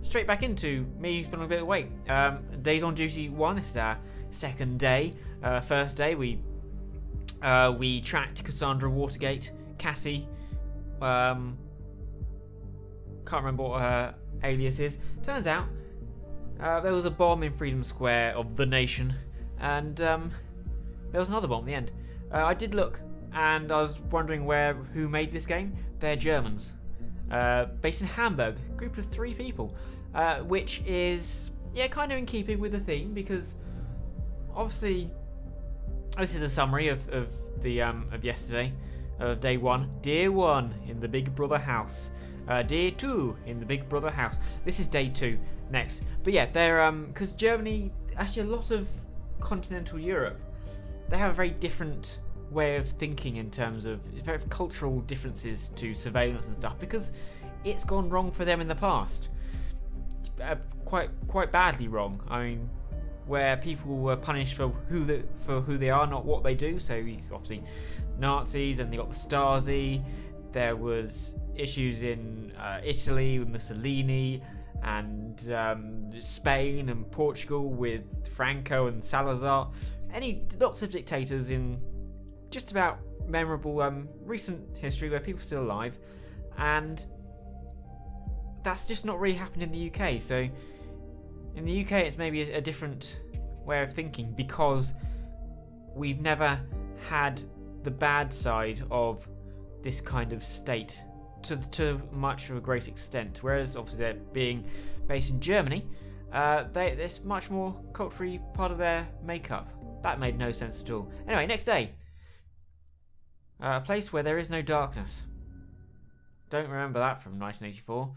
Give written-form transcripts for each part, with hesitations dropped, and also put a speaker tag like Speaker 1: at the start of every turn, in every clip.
Speaker 1: straight back into me putting a bit of weight. Days on Duty 1, this is our second day. First day we tracked Cassandra Watergate, Cassie. Can't remember what her alias is. Turns out there was a bomb in Freedom Square of the nation, and there was another bomb at the end. I did look, and I was wondering who made this game. They're Germans, based in Hamburg, a group of 3 people, which is kind of in keeping with the theme, because obviously this is a summary of yesterday, of day 1, Day 1 in the Big Brother house. Day 2 in the Big Brother house. This is day 2 next. But yeah, they're because Germany, actually a lot of continental Europe, they have a very different way of thinking in terms of very cultural differences to surveillance and stuff, because it's gone wrong for them in the past. Quite badly wrong. I mean, where people were punished for who they are, not what they do. So he's obviously Nazis, and they got the Stasi. There was issues in Italy with Mussolini, and Spain and Portugal with Franco and Salazar. Lots of dictators in just about memorable recent history where people are still alive, and that's just not really happened in the UK. So in the UK it's maybe a different way of thinking, because we've never had the bad side of this kind of state to much of a great extent, whereas obviously they're being based in Germany, it's much more culturally part of their makeup. That made no sense at all. Anyway, next day, a place where there is no darkness. Don't remember that from 1984.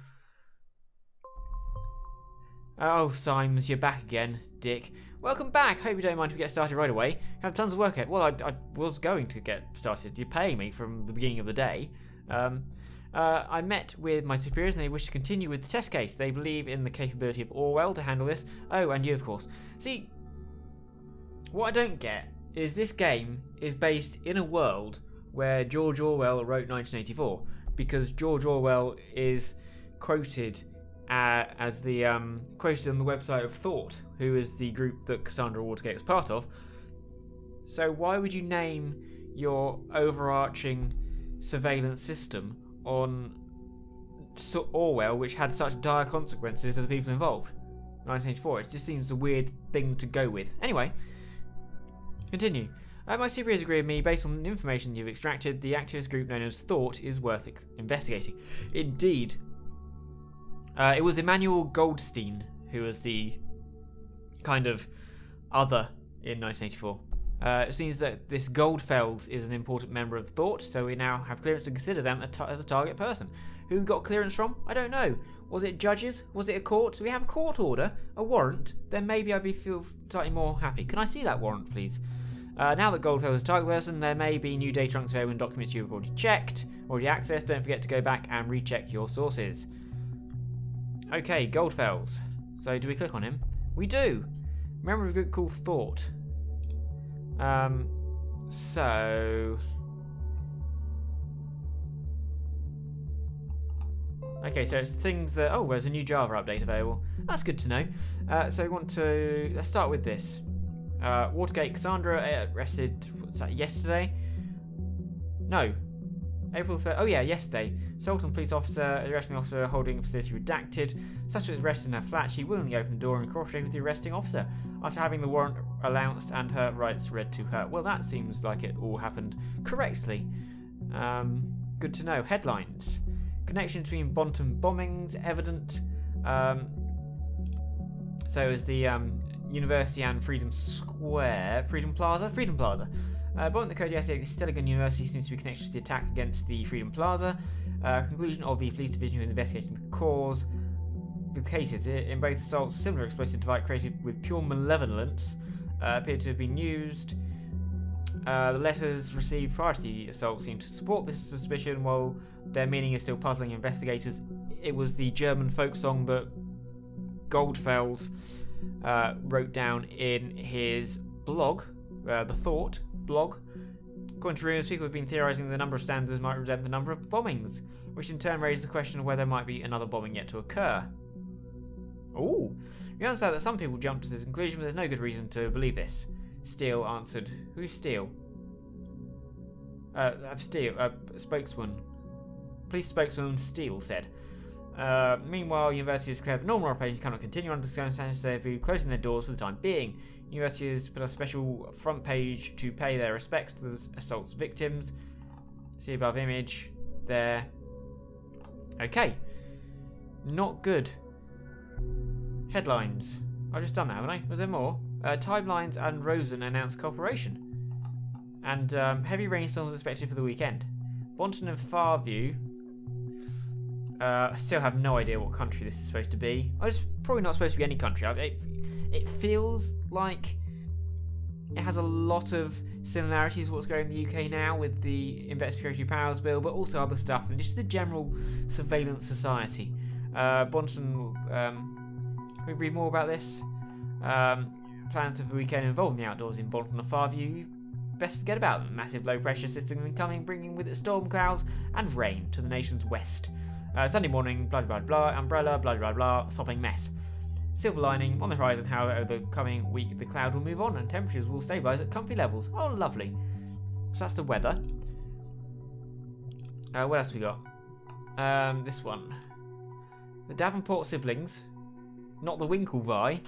Speaker 1: Oh, Symes, you're back again, Dick. Welcome back. Hope you don't mind if we get started right away. I have tons of work here. Well, I was going to get started. You're paying me from the beginning of the day. I met with my superiors, and they wish to continue with the test case. They believe in the capability of Orwell to handle this. Oh, and you, of course. See, what I don't get is this game is based in a world where George Orwell wrote 1984, because George Orwell is quoted as the quoted on the website of Thought, who is the group that Cassandra Watergate was part of. So why would you name your overarching surveillance system on Orwell, which had such dire consequences for the people involved? 1984. It just seems a weird thing to go with. Anyway, continue. My superiors agree with me. Based on the information you've extracted, the activist group known as Thought is worth investigating. Indeed. It was Emmanuel Goldstein who was the kind of other in 1984. It seems that this Goldfeld is an important member of Thought, so we now have clearance to consider them as a target person. Who we got clearance from? I don't know. Was it judges? Was it a court? Do we have a court order? A warrant? Then maybe I'd feel slightly more happy. Can I see that warrant, please? Now that Goldfeld is a target person, there may be new data chunks available in documents you've already checked, already accessed. Don't forget to go back and recheck your sources. Okay, Goldfelds. So do we click on him? We do. Member of a group called Thought. Okay, so it's things that... Oh, there's a new Java update available. That's good to know. So we want to... Let's start with this. Watergate Cassandra arrested... What's that, yesterday? No. April 3rd. Oh yeah, yesterday. Sultan police officer, arresting officer holding facility redacted. Suspect was arrested in her flat. She willingly opened the door and cooperated with the arresting officer after having the warrant announced and her rights read to her. Well, that seems like it all happened correctly. Good to know. Headlines. Connection between Bontham bombings evident. So is the University and Freedom Square, Freedom Plaza. Bombing the code yesterday at Stellingen University seems to be connected to the attack against the Freedom Plaza. Conclusion of the police division who is investigating the cause. With cases in both assaults, similar explosive device created with pure malevolence appear to have been used. The letters received prior to the assault seem to support this suspicion, while their meaning is still puzzling investigators. It was the German folk song that Goldfeld wrote down in his blog, the Thought blog. According to rumours, people have been theorising the number of standards might represent the number of bombings, which in turn raises the question of whether there might be another bombing yet to occur. Ooh. We understand that some people jumped to this conclusion, but there's no good reason to believe this. Steele answered. Who's Steele? Steele, spokesman. Police spokesman Steele said. Meanwhile, universities declared that normal operations cannot continue under the circumstances, so they'll be closing their doors for the time being. Universities put a special front page to pay their respects to the assault's victims. See above image there. Okay. Not good. Headlines. I've just done that, haven't I? Was there more? Timelines and Rosen announced cooperation. And heavy rainstorms expected for the weekend. Bonton and Farview. I still have no idea what country this is supposed to be. It's probably not supposed to be any country. It feels like it has a lot of similarities to what's going on in the UK now with the Investigatory Powers Bill, but also other stuff and just the general surveillance society. Bonton, can we read more about this? Plans for the weekend involving the outdoors in Bonton and Farview. Best forget about them. Massive low pressure system incoming, bringing with it storm clouds and rain to the nation's west. Sunday morning, blah blah blah, umbrella, blah blah blah, sopping mess. Silver lining on the horizon, however, over the coming week the cloud will move on and temperatures will stabilise at comfy levels. Oh, lovely. So that's the weather. What else have we got? This one. The Davenport siblings, not the Winklevi,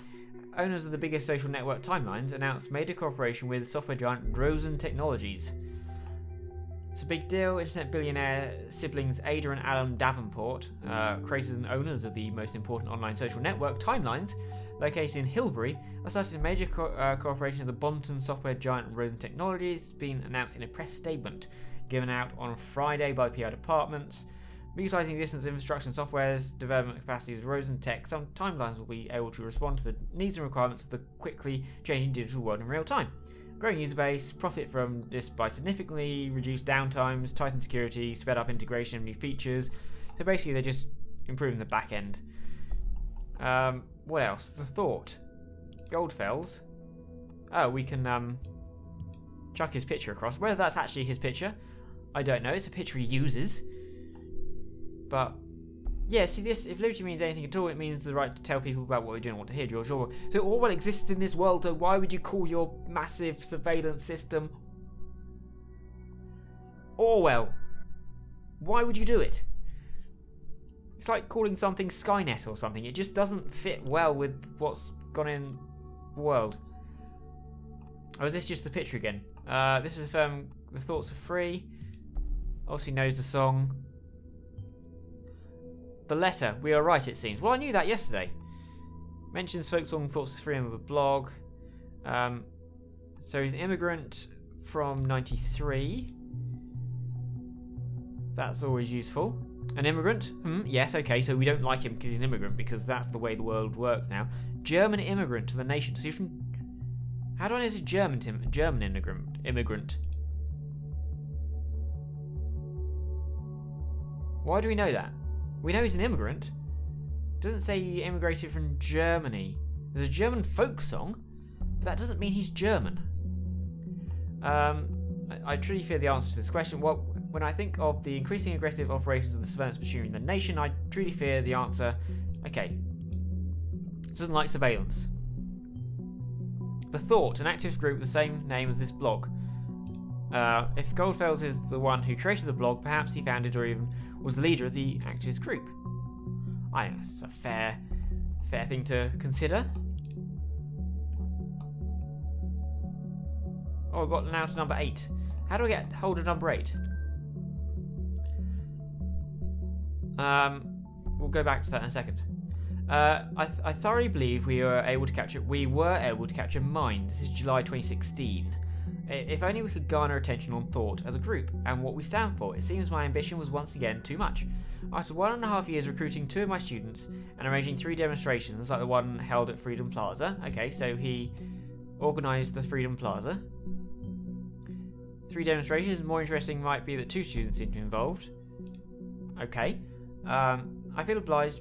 Speaker 1: owners of the biggest social network Timelines, announced major cooperation with software giant Rosen Technologies. It's a big deal. Internet billionaire siblings Ada and Alan Davenport, creators and owners of the most important online social network, Timelines, located in Hilbury, are starting a major cooperation with the Bonton software giant Rosen Technologies. It's been announced in a press statement given out on Friday by PR departments. Utilising distance infrastructure and software's development capacities of Rosen Tech, some Timelines will be able to respond to the needs and requirements of the quickly changing digital world in real time. Growing user base, profit from this by significantly reduced downtimes, tightened security, sped up integration of new features. So basically they're just improving the back end. What else? The Thought. Goldfells. Oh, we can chuck his picture across. Whether that's actually his picture, I don't know. It's a picture he uses. But yeah, see this, if liberty means anything at all, it means the right to tell people about what they don't want to hear. George Orwell. So Orwell exists in this world, so why would you call your massive surveillance system Orwell? Why would you do it? It's like calling something Skynet or something. It just doesn't fit well with what's gone in the world. Oh, is this just the picture again? This is The Thoughts Are Free. Obviously knows the song. The Letter, we are right, it seems. Well, I knew that yesterday. Mentions folk song Thoughts Are Free on the blog. So he's an immigrant from 93. That's always useful. An immigrant? Yes, okay, so we don't like him because he's an immigrant, because that's the way the world works now. German immigrant to the nation. So he's from... How do I know he's a German immigrant? Why do we know that? We know he's an immigrant. It doesn't say he immigrated from Germany. There's a German folk song, but that doesn't mean he's German. I truly fear the answer to this question. Well, when I think of the increasing aggressive operations of the surveillance machinery in the nation, I truly fear the answer, okay, doesn't like surveillance. The Thought, an activist group with the same name as this blog. If Goldfells is the one who created the blog, perhaps he founded or even was the leader of the activist group. I think it's a fair thing to consider. Oh, I got now to number 8. How do I get hold of number 8? We'll go back to that in a second. I thoroughly believe we were able to capture Mind. This is July 2016. If only we could garner attention on Thought as a group and what we stand for. It seems my ambition was once again too much. After 1.5 years recruiting 2 of my students and arranging 3 demonstrations like the one held at Freedom Plaza. Okay, so he organised the Freedom Plaza. 3 demonstrations. More interesting might be that 2 students seem to be involved. Okay. I feel obliged.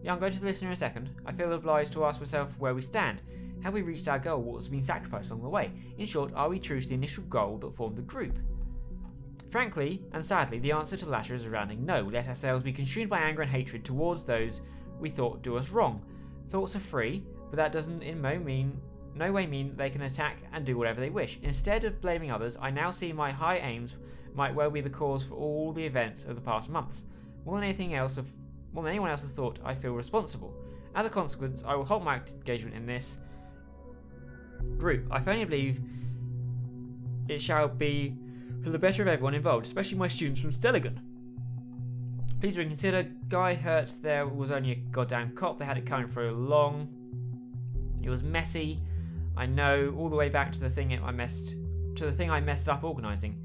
Speaker 1: Yeah, I'm going to the listener in a second. I feel obliged to ask myself where we stand. Have we reached our goal? What has been sacrificed along the way? In short, are we true to the initial goal that formed the group? Frankly, and sadly, the answer to the latter is a resounding no. Let ourselves be consumed by anger and hatred towards those we thought do us wrong. Thoughts are free, but that doesn't in no way mean they can attack and do whatever they wish. Instead of blaming others, I now see my high aims might well be the cause for all the events of the past months. More than anyone else have thought, I feel responsible. As a consequence, I will halt my engagement in this group. I firmly believe it shall be for the better of everyone involved, especially my students from Stelligan. Please reconsider. Guy Hertz there was only a goddamn cop. They had it coming for long. It was messy. I know, all the way back to the thing I messed up organising.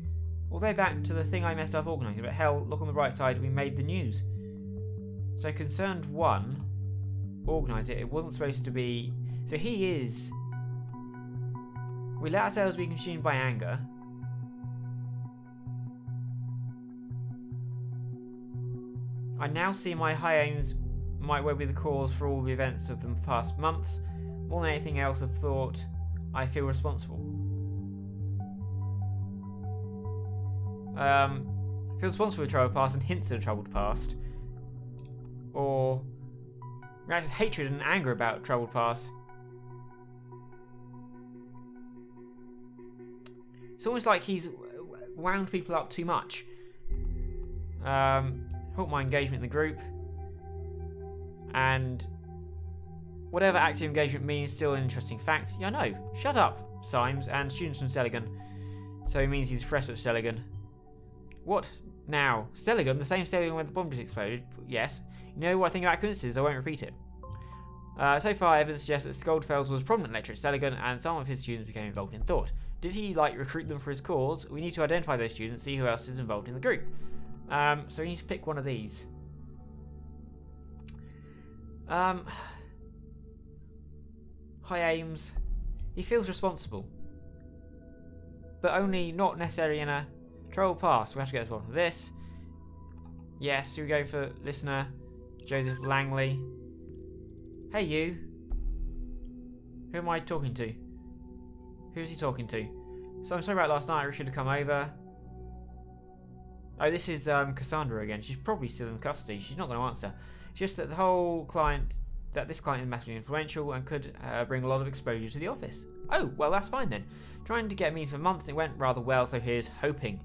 Speaker 1: All the way back to the thing I messed up organising. But hell, look on the right side. We made the news. So concerned one organised it. It wasn't supposed to be. So he is. We let ourselves be consumed by anger. I now see my high aims might well be the cause for all the events of the past months. More than anything else, I've thought I feel responsible. Feel responsible for the troubled past and hints at a troubled past. Or reacts with hatred and anger about troubled past. It's almost like he's wound people up too much. Halt my engagement in the group. And whatever active engagement means, still an interesting fact. Yeah, I know. Shut up, Symes, and students from Stelligan. So he means he's fresh at Stelligan. What now? Stelligan? The same Stelligan where the bomb just exploded? Yes. You know what I think about coincidences? I won't repeat it. So far, evidence suggests that Goldfels was a prominent lecturer at Stelligan, and some of his students became involved in thought. Did he, recruit them for his cause? We need to identify those students, see who else is involved in the group. So we need to pick one of these. High aims. He feels responsible. But only not necessarily in a troubled past. We have to get to the bottom of this. Yes, here we go for listener Joseph Langley. Hey you. Who am I talking to? Who's he talking to? So I'm sorry about last night, I should have come over. Oh, this is Cassandra again. She's probably still in custody. She's not going to answer. It's just that this client is massively influential and could bring a lot of exposure to the office. Oh, well that's fine then. Trying to get me for months and it went rather well, so here's hoping.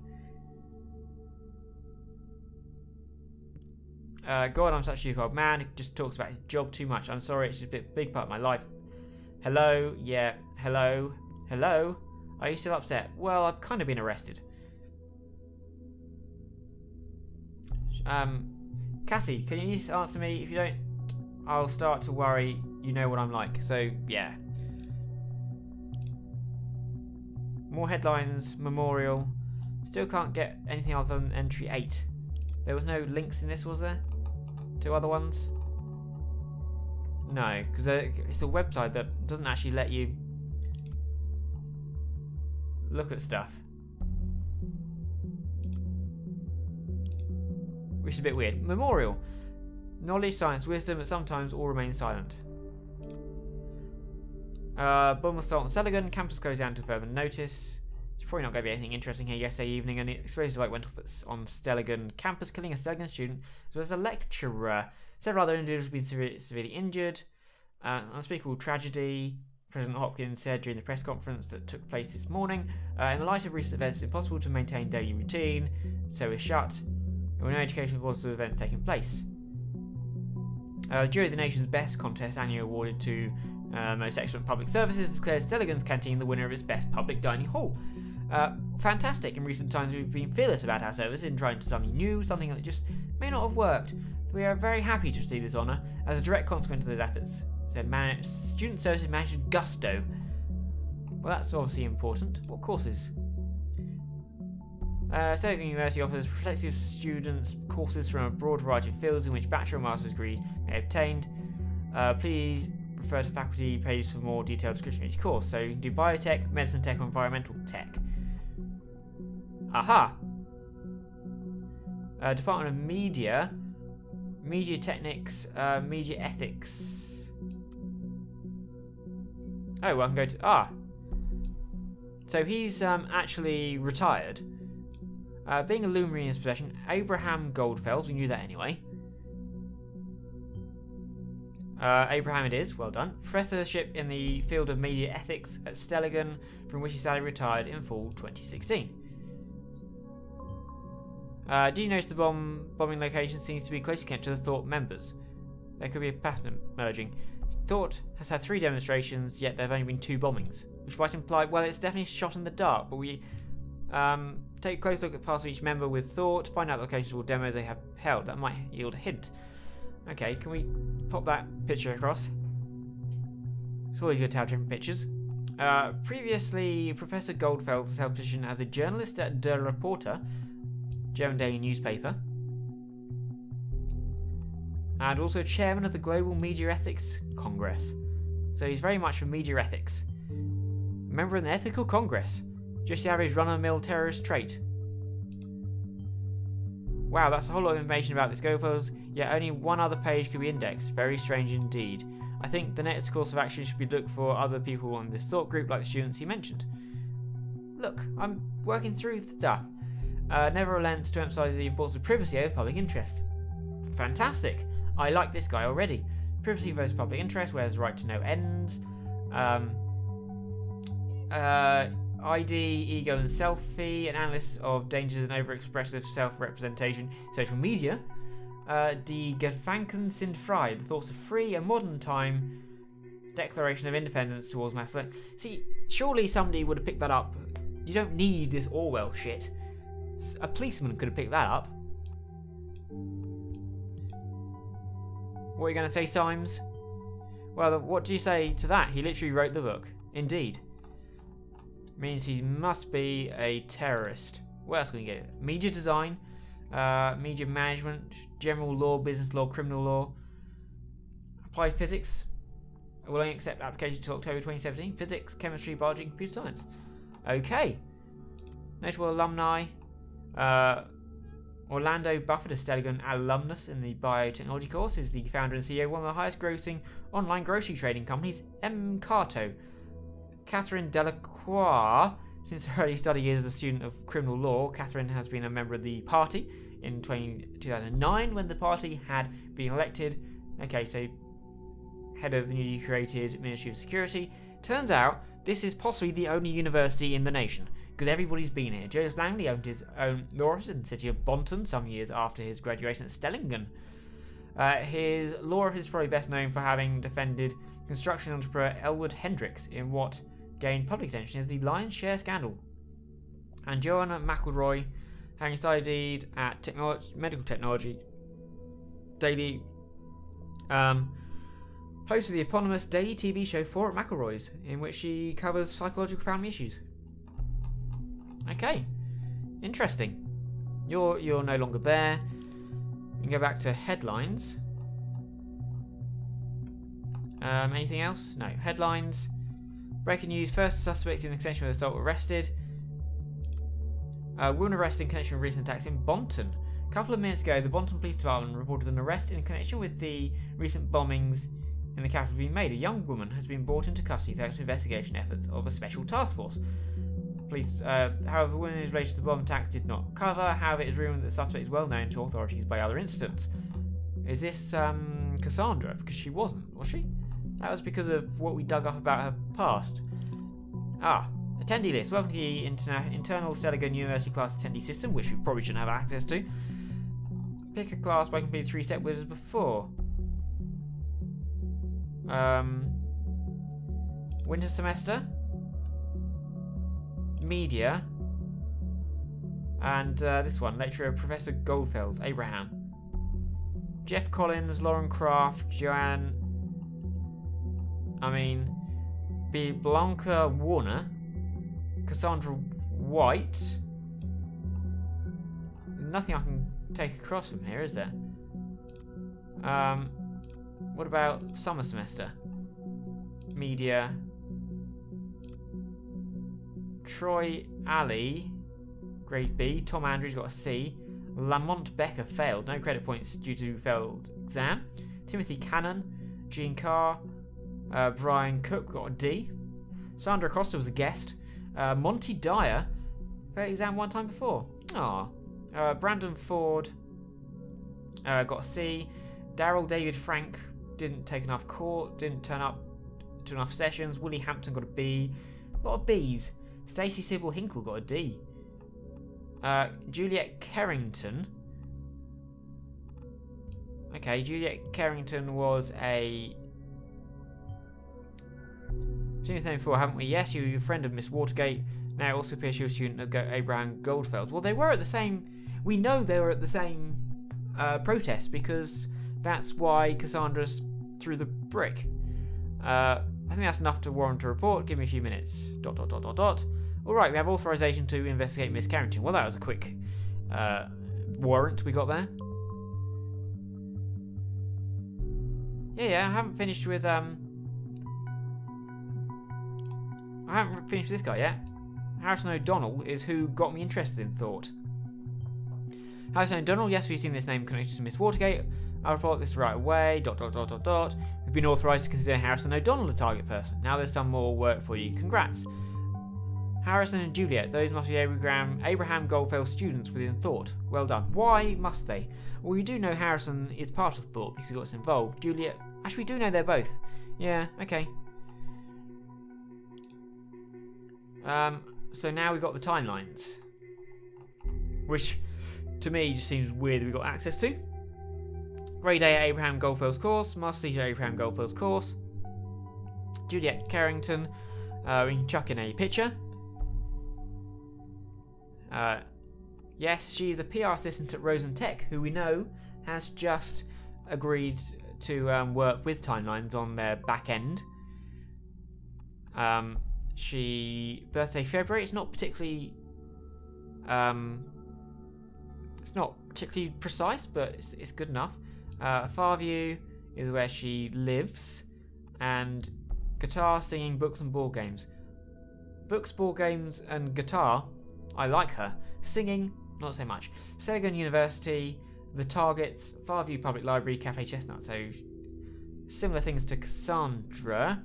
Speaker 1: God, I'm such a stupid old man who just talks about his job too much. I'm sorry, it's just a big part of my life. Hello? Yeah. Hello? Hello? Are you still upset? Well, I've kind of been arrested. Cassie, can you just answer me? If you don't, I'll start to worry. You know what I'm like. So, yeah. More headlines. Memorial. Still can't get anything other than entry 8. There was no links in this, was there? To other ones? No, because it's a website that doesn't actually let you look at stuff. Which is a bit weird. Memorial. Knowledge, science, wisdom, but sometimes all remain silent. Bomb assault on Stelligan. Campus closed down to further notice. There's probably not going to be anything interesting here yesterday evening. And explosive light went off on Stelligan campus, killing a Stelligan student as well as a lecturer. Several other individuals have been severely injured. Unspeakable tragedy, President Hopkins said during the press conference that took place this morning. In the light of recent events, it's impossible to maintain daily routine, so it's shut. There were no educational causes of events taking place. Jury of the Nation's Best contest, annually awarded to Most Excellent Public Services, declares Stelligan's Canteen the winner of its Best Public Dining Hall. Fantastic. In recent times, we've been fearless about our service in trying to something new, something that just may not have worked. We are very happy to receive this honour as a direct consequence of those efforts, said Student Services Manager Gusto. Well, that's obviously important. What courses? Stelligan University offers prospective students courses from a broad variety of fields in which bachelor and master's degrees may be obtained. Please refer to faculty pages for more detailed description of each course. So you can do biotech, medicine tech, or environmental tech. Aha! Department of Media, Media Technics, Media Ethics. Oh, well, I can go to... So he's actually retired. Being a luminary in his profession, Abraham Goldfels, we knew that anyway. Abraham it is, well done. Professorship in the field of media ethics at Stellingen, from which he sadly retired in fall 2016. Do you notice the bombing location seems to be closely connected to the Thought members? There could be a pattern emerging. Thought has had 3 demonstrations, yet there have only been 2 bombings, which might imply, well, it's definitely shot in the dark, but we take a close look at parts of each member with Thought, find out the locations or demos they have held. That might yield a hint. Okay, can we pop that picture across? It's always good to have different pictures. Previously, Professor Goldfeld held position as a journalist at Der Reporter, German daily newspaper, and also chairman of the Global Media Ethics Congress. So he's very much for media ethics. A member of the Ethical Congress. Just the average run-of-the-mill terrorist trait. Wow, that's a whole lot of information about this Goldfeld, yet only one other page could be indexed. Very strange indeed. I think the next course of action should be look for other people in this thought group like the students he mentioned. Look, I'm working through stuff. Never relents to emphasise the importance of privacy over public interest. Fantastic! I like this guy already. Privacy versus public interest, where the right to know ends. ID, ego and selfie, an analyst of dangers and overexpressive self-representation in social media. Die Gedanken sind frei, the thoughts are free, a modern time declaration of independence towards masculinity. See, surely somebody would have picked that up. You don't need this Orwell shit. A policeman could have picked that up. What are you going to say, Symes? Well, what do you say to that? He literally wrote the book. Indeed. Means he must be a terrorist. What else can we get? Media design, media management, general law, business law, criminal law, applied physics. Will only accept applications until October 2017. Physics, chemistry, biology, and computer science. Okay. Notable alumni. Orlando Buffett, a Stellingen alumnus in the biotechnology course, is the founder and CEO of one of the highest grossing online grocery trading companies, Carto. Catherine Delacroix, since her early study years as a student of criminal law, Catherine has been a member of the party in 2009 when the party had been elected. Okay, so head of the newly created Ministry of Security. Turns out this is possibly the only university in the nation, because everybody's been here. Joseph Langley owned his own law office in the city of Bonton some years after his graduation at Stellingen. His law office is probably best known for having defended construction entrepreneur Elwood Hendricks in what gained public attention as the Lion's Share scandal. And Joanna McElroy, having studied at medical technology, daily host of the eponymous daily TV show For McElroy's, in which she covers psychological family issues. Okay, interesting. You're no longer there. We can go back to headlines. Anything else? No. Headlines. Breaking news. First suspect in connection with assault arrested. Woman arrested in connection with recent attacks in Bonton. A couple of minutes ago, the Bonton Police Department reported an arrest in connection with the recent bombings in the capital being made. A young woman has been brought into custody thanks to investigation efforts of a special task force. Police, however, the woman is related to the bomb attacks did not cover. However, it is rumoured that the suspect is well known to authorities by other incidents. Is this Cassandra? Because she wasn't, was she? That was because of what we dug up about her past. Attendee list. Welcome to the internal Stellingen University class attendee system, which we probably shouldn't have access to. Pick a class by completing 3-step with us before. Winter semester. Media. And this one, lecturer Professor Goldfeld, Abraham. Jeff Collins, Lauren Kraft, Joanne. Blanca Warner, Cassandra White. Nothing I can take across from here, is there? What about summer semester? Media. Troy Alley, grade B. Tom Andrews got a C. Lamont Becker failed. No credit points due to failed exam. Timothy Cannon, Gene Carr, Brian Cook got a D. Sandra Costa was a guest. Monty Dyer failed exam one time before. Brandon Ford got a C. Daryl David Frank didn't take enough court, didn't turn up to enough sessions. Willie Hampton got a B. A lot of B's. Stacey Sybil Hinkle got a D. Juliet Carrington. Okay, Juliet Carrington was a... Seen his name before, haven't we? Yes, you were a friend of Miss Watergate. Now it also appears you're a student of Abraham Goldfeld. Well, they were at the same... We know they were at the same protest, because that's why Cassandra's threw the brick. I think that's enough to warrant a report. Give me a few minutes. ... Alright, we have authorization to investigate Miss Carrington. Well, that was a quick warrant we got there. Yeah, I haven't finished with this guy yet. Harrison O'Donnell is who got me interested in thought. Harrison O'Donnell, yes, we've seen this name connected to Miss Watergate. I'll report this right away. ... We've been authorised to consider Harrison O'Donnell a target person. Now there's some more work for you. Congrats. Harrison and Juliet, those must be Abraham Goldfeld students within Thought. Well done. Why must they? Well, we do know Harrison is part of Thought because he got us involved. Juliet, actually we do know they're both. Yeah, okay. So now we've got the timelines, which to me just seems weird that we've got access to. Grade A at Abraham Goldfeld's course, Master Teacher at Abraham Goldfeld's course. Juliet Carrington, we can chuck in a picture. Yes, she's a PR assistant at Rosen Tech, who we know has just agreed to work with Timelines on their back end. She birthday February. It's not particularly precise, but it's good enough. Farview is where she lives, and guitar, singing, books, and board games. Books, board games, and guitar. I like her. Singing, not so much. Senegan University, The Targets, Farview Public Library, Cafe Chestnut. So similar things to Cassandra.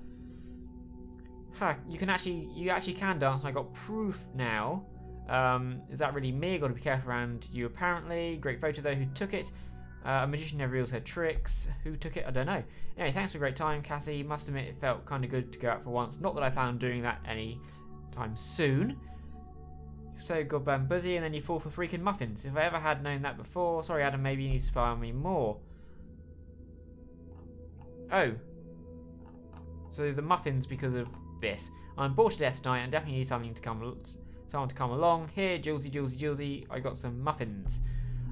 Speaker 1: You actually can dance, and I got proof now. Is that really me? Got to be careful around you apparently. Great photo though. Who took it? A magician never reveals her tricks. Who took it? I don't know. Anyway, thanks for a great time, Cassie. Must admit it felt kind of good to go out for once. Not that I plan on doing that any time soon. So goddamn busy, and then you fall for freaking muffins. If I ever had known that before, sorry Adam, maybe you need to spy on me more. Oh. So the muffins because of this. I'm bored to death tonight and definitely need someone to come along. Here, Julesy, I got some muffins.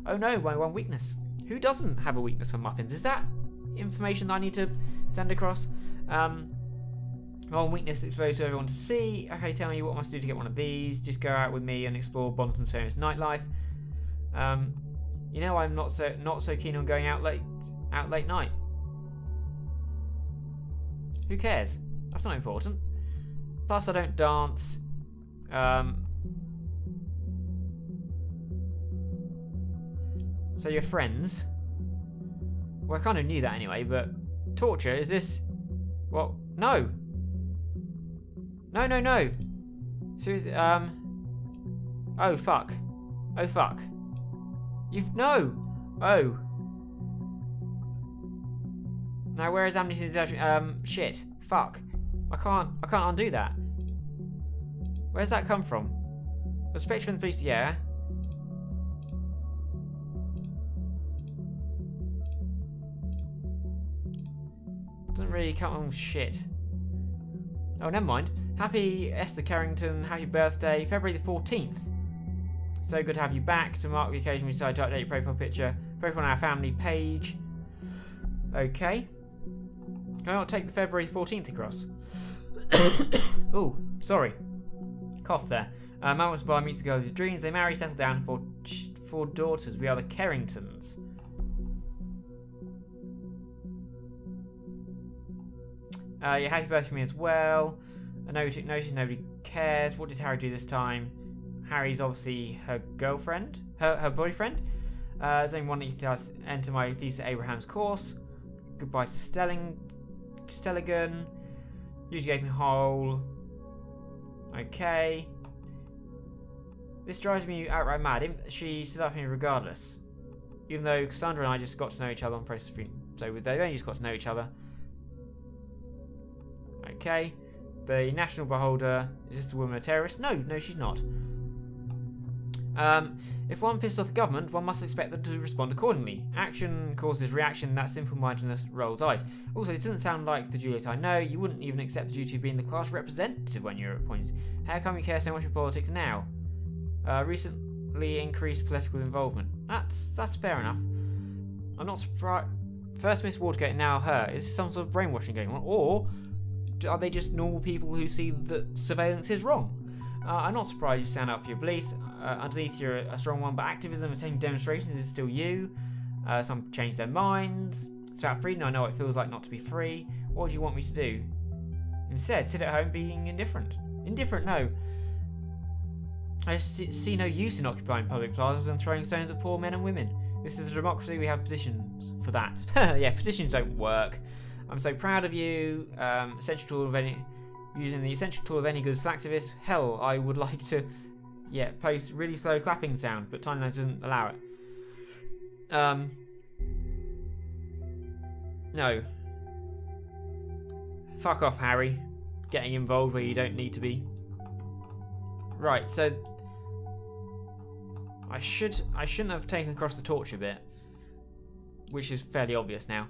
Speaker 1: Oh no, my one weakness. Who doesn't have a weakness for muffins? Is that information that I need to send across? My one weakness is exposed to everyone to see. Okay, tell me what I must do to get one of these. Just go out with me and explore Bonton's famous nightlife. You know, I'm not so keen on going out late night. Who cares? That's not important. Plus, I don't dance. So you're friends. Well, I kind of knew that anyway, but torture, is this... Well, no. No. Seriously, oh, fuck. Oh, fuck. No! Oh. Now, where is amnesty and detection? Shit. Fuck. I can't undo that. Where's that come from? The spectre from the police, yeah. Doesn't really come on shit. Oh, never mind. Happy Esther Carrington, happy birthday, February the 14th. So good to have you back. To mark the occasion, we decided to update your profile picture. Profile on our family page. Okay. Can I not take the February 14th across? Oh, sorry. Cough there. Man was by meets the girl of his dreams. They marry, settle down, four daughters. We are the Carringtons. Yeah, happy birthday to me as well. I noticed nobody cares. What did Harry do this time? Harry's obviously her girlfriend, her boyfriend. There's only one that you can enter my thesis at Abraham's course. Goodbye to Stelligan. Usually gave me a hole. Okay. This drives me outright mad. She stood up for me regardless. Even though Cassandra and I just got to know each other on process screen. So they've only just got to know each other. Okay. The National Beholder, is this woman a terrorist? No, she's not. If one pisses off the government, one must expect them to respond accordingly. Action causes reaction, that simple-mindedness rolls eyes. Also, it doesn't sound like the Juliet I know. You wouldn't even accept the duty of being the class representative when you're appointed. How come you care so much for politics now? Recently increased political involvement. That's fair enough. I'm not surprised. First Miss Watergate, now her. Is this some sort of brainwashing going on? Or are they just normal people who see that surveillance is wrong? I'm not surprised you stand up for your beliefs. Underneath you're a strong one, but activism, attending demonstrations is still you. Some change their minds. It's about freedom. I know what it feels like not to be free. What do you want me to do? Instead, sit at home being indifferent. Indifferent, no. I see no use in occupying public plazas and throwing stones at poor men and women. This is a democracy, we have petitions for that. Yeah, petitions don't work. I'm so proud of you. Essential tool of any... Using the essential tool of any good slacktivist. Hell, I would like to... Yeah, post really slow clapping sound, but timeline doesn't allow it. No. Fuck off, Harry. Getting involved where you don't need to be. Right, so... I shouldn't have taken across the torture bit. Which is fairly obvious now.